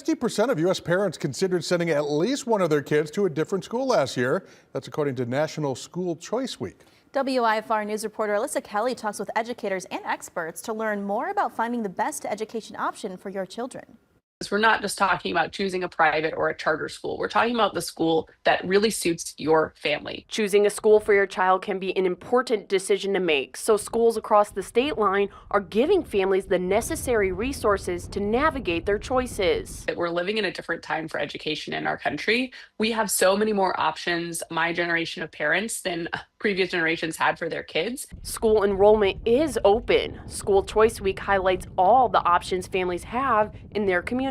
60% of U.S. parents considered sending at least one of their kids to a different school last year. That's according to National School Choice Week. WIFR News reporter Alyssa Kelly talks with educators and experts to learn more about finding the best education option for your children. We're not just talking about choosing a private or a charter school. We're talking about the school that really suits your family. Choosing a school for your child can be an important decision to make, so schools across the state line are giving families the necessary resources to navigate their choices. That we're living in a different time for education in our country. We have so many more options, my generation of parents, than previous generations had for their kids. School enrollment is open. School Choice Week highlights all the options families have in their community.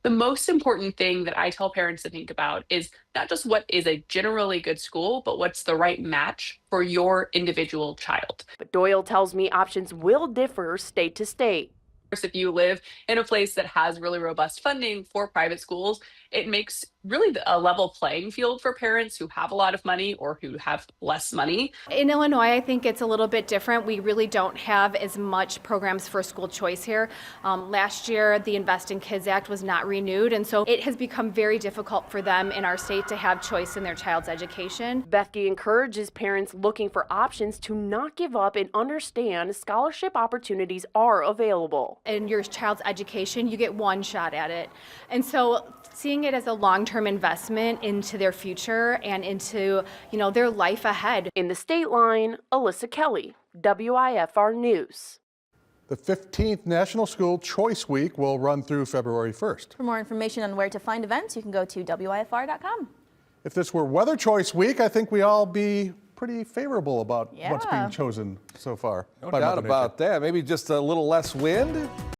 The most important thing that I tell parents to think about is not just what is a generally good school, but what's the right match for your individual child. But Doyle tells me options will differ state to state. If you live in a place that has really robust funding for private schools, it makes really a level playing field for parents who have a lot of money or who have less money. In Illinois, I think it's a little bit different. We really don't have as much programs for school choice here. Last year, the Invest in Kids Act was not renewed, and so it has become very difficult for them in our state to have choice in their child's education. Bethke encourages parents looking for options to not give up and understand scholarship opportunities are available. In your child's education, you get one shot at it. And so seeing it as a long-term investment into their future and into, their life ahead. In the state line, Alyssa Kelly, WIFR News. The 15th National School Choice Week will run through February 1st. For more information on where to find events, you can go to WIFR.com. If this were Weather Choice Week, I think we all be pretty favorable about what's being chosen so far. No doubt about that. Maybe just a little less wind.